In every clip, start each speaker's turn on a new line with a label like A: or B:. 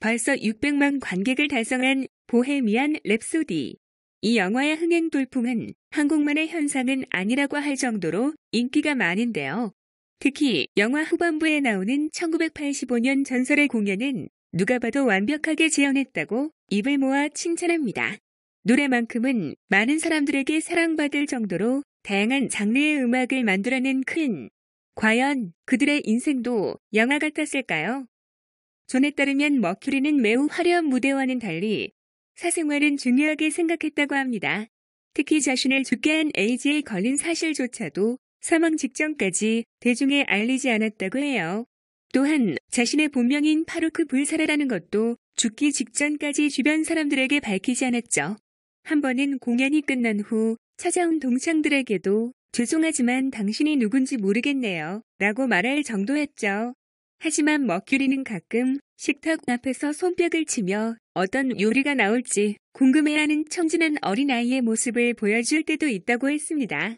A: 벌써 600만 관객을 달성한 보헤미안 랩소디. 이 영화의 흥행 돌풍은 한국만의 현상은 아니라고 할 정도로 인기가 많은데요. 특히 영화 후반부에 나오는 1985년 전설의 공연은 누가 봐도 완벽하게 재현했다고 입을 모아 칭찬합니다. 노래만큼은 많은 사람들에게 사랑받을 정도로 다양한 장르의 음악을 만들어낸 퀸. 과연 그들의 인생도 영화 같았을까요? 존에 따르면 머큐리는 매우 화려한 무대와는 달리 사생활은 중요하게 생각했다고 합니다. 특히 자신을 죽게 한 에이즈에 걸린 사실조차도 사망 직전까지 대중에 알리지 않았다고 해요. 또한 자신의 본명인 파루크 불사라라는 것도 죽기 직전까지 주변 사람들에게 밝히지 않았죠. 한 번은 공연이 끝난 후 찾아온 동창들에게도 죄송하지만 당신이 누군지 모르겠네요 라고 말할 정도였죠. 하지만 머큐리는 가끔 식탁 앞에서 손뼉을 치며 어떤 요리가 나올지 궁금해하는 청진한 어린아이의 모습을 보여줄 때도 있다고 했습니다.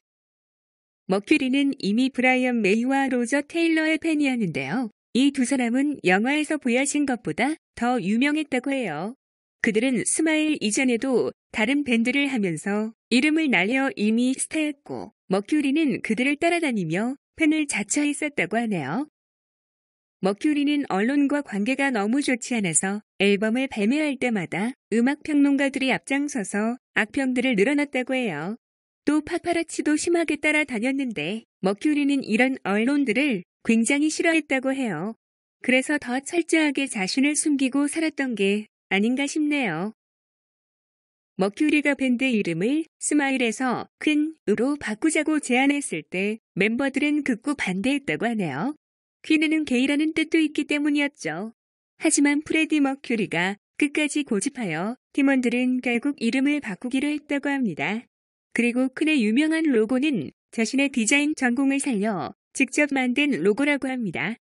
A: 머큐리는 이미 브라이언 메이와 로저 테일러의 팬이었는데요. 이 두 사람은 영화에서 보여진 것보다 더 유명했다고 해요. 그들은 스마일 이전에도 다른 밴드를 하면서 이름을 날려 이미 스타였고 머큐리는 그들을 따라다니며 팬을 자처했었다고 하네요. 머큐리는 언론과 관계가 너무 좋지 않아서 앨범을 발매할 때마다 음악평론가들이 앞장서서 악평들을 늘어놨다고 해요. 또 파파라치도 심하게 따라다녔는데 머큐리는 이런 언론들을 굉장히 싫어했다고 해요. 그래서 더 철저하게 자신을 숨기고 살았던 게 아닌가 싶네요. 머큐리가 밴드 이름을 스마일에서 퀸으로 바꾸자고 제안했을 때 멤버들은 극구 반대했다고 하네요. 퀸에는 게이라는 뜻도 있기 때문이었죠. 하지만 프레디 머큐리가 끝까지 고집하여 팀원들은 결국 이름을 바꾸기로 했다고 합니다. 그리고 퀸의 유명한 로고는 자신의 디자인 전공을 살려 직접 만든 로고라고 합니다.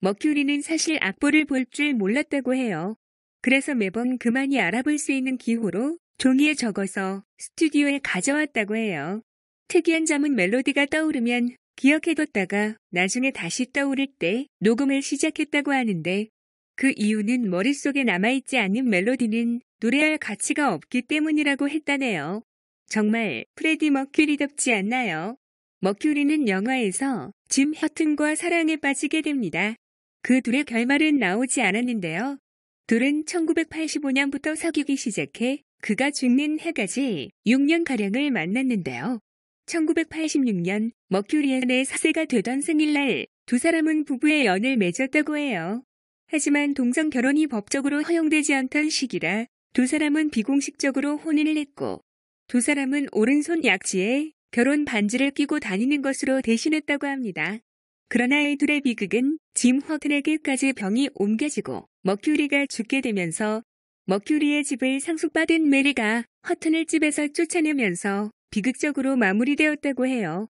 A: 머큐리는 사실 악보를 볼 줄 몰랐다고 해요. 그래서 매번 그만이 알아볼 수 있는 기호로 종이에 적어서 스튜디오에 가져왔다고 해요. 특이한 잠은 멜로디가 떠오르면 기억해뒀다가 나중에 다시 떠오를 때 녹음을 시작했다고 하는데 그 이유는 머릿속에 남아있지 않는 멜로디는 노래할 가치가 없기 때문이라고 했다네요. 정말 프레디 머큐리답지 않나요? 머큐리는 영화에서 짐 허튼과 사랑에 빠지게 됩니다. 그 둘의 결말은 나오지 않았는데요. 둘은 1985년부터 사귀기 시작해 그가 죽는 해까지 6년가량을 만났는데요. 1986년 머큐리안의 4세가 되던 생일날 두 사람은 부부의 연을 맺었다고 해요. 하지만 동성 결혼이 법적으로 허용되지 않던 시기라 두 사람은 비공식적으로 혼인을 했고 두 사람은 오른손 약지에 결혼 반지를 끼고 다니는 것으로 대신했다고 합니다. 그러나 이 둘의 비극은 짐 허튼에게까지 병이 옮겨지고 머큐리가 죽게 되면서 머큐리의 집을 상속받은 메리가 허튼을 집에서 쫓아내면서 비극적으로 마무리되었다고 해요.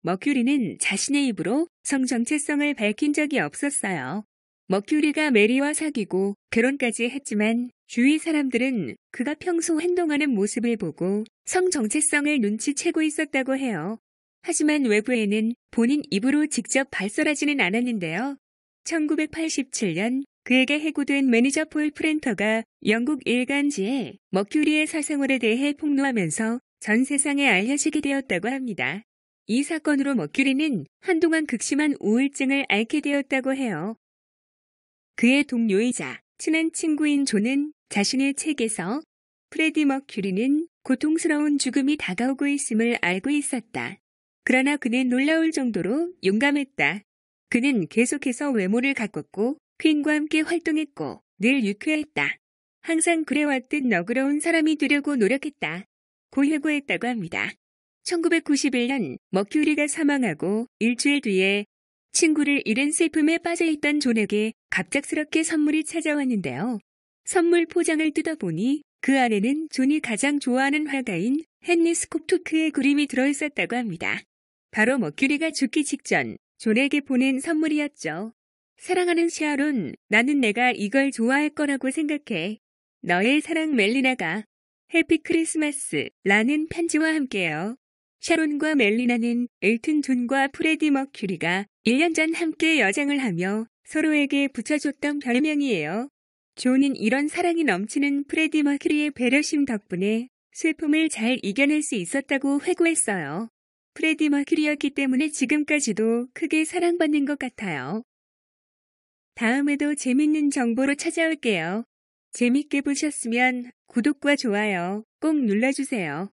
A: 머큐리는 자신의 입으로 성 정체성을 밝힌 적이 없었어요. 머큐리가 메리와 사귀고 결혼까지 했지만 주위 사람들은 그가 평소 행동하는 모습을 보고 성 정체성을 눈치채고 있었다고 해요. 하지만 외부에는 본인 입으로 직접 발설하지는 않았는데요. 1987년 그에게 해고된 매니저 폴 프렌터가 영국 일간지에 머큐리의 사생활에 대해 폭로하면서 전 세상에 알려지게 되었다고 합니다. 이 사건으로 머큐리는 한동안 극심한 우울증을 앓게 되었다고 해요. 그의 동료이자 친한 친구인 존은 자신의 책에서 프레디 머큐리는 고통스러운 죽음이 다가오고 있음을 알고 있었다. 그러나 그는 놀라울 정도로 용감했다. 그는 계속해서 외모를 가꿨고 퀸과 함께 활동했고 늘 유쾌했다. 항상 그래왔듯 너그러운 사람이 되려고 노력했다. 고 회고했다고 합니다. 1991년 머큐리가 사망하고 일주일 뒤에 친구를 잃은 슬픔에 빠져있던 존에게 갑작스럽게 선물이 찾아왔는데요. 선물 포장을 뜯어보니 그 안에는 존이 가장 좋아하는 화가인 헨리 스콥토크의 그림이 들어있었다고 합니다. 바로 머큐리가 죽기 직전 존에게 보낸 선물이었죠. 사랑하는 샤론, 나는 내가 이걸 좋아할 거라고 생각해. 너의 사랑 멜리나가 해피 크리스마스라는 편지와 함께요. 샤론과 멜리나는 엘튼 존과 프레디 머큐리가 1년 전 함께 여장을 하며 서로에게 붙여줬던 별명이에요. 존은 이런 사랑이 넘치는 프레디 머큐리의 배려심 덕분에 슬픔을 잘 이겨낼 수 있었다고 회고했어요. 프레디 머큐리였기 때문에 지금까지도 크게 사랑받는 것 같아요. 다음에도 재밌는 정보로 찾아올게요. 재밌게 보셨으면 구독과 좋아요 꼭 눌러주세요.